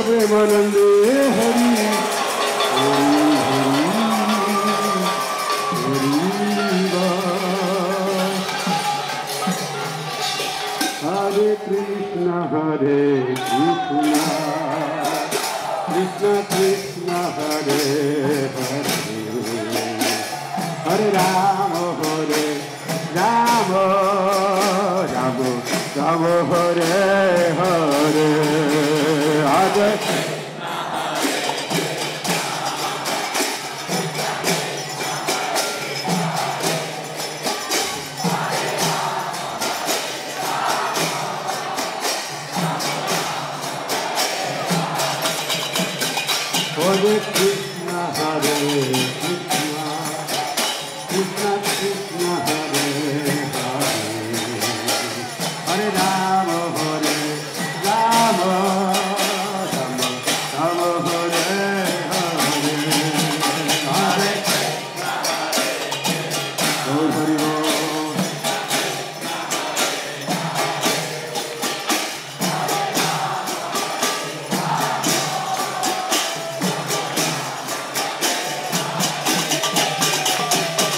Premanande Hari Hare Krishna Krishna Krishna Hare Hare Hare Rama Rama Rama Rama Hare Hare Hare Hare Krishna Hare Krishna Krishna Krishna Hare Hare Hare Rama Rama Rama Rama Hare Hare Hare Hare Hare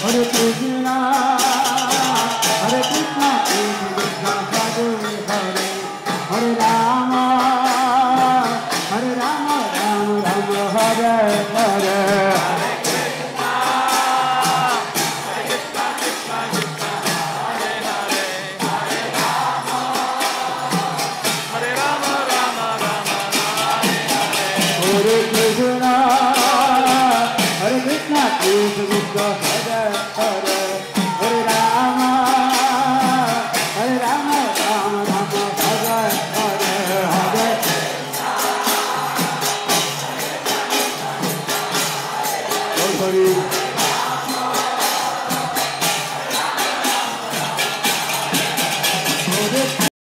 Hare Krishna, Hare Krishna, Krishna Hare Hare, Hare Rama, Rama Rama Hare Hare. Hare Krishna, Hare Krishna, Krishna Hare Hare, Hare Rama, Rama Rama Hare Hare Hare. Hare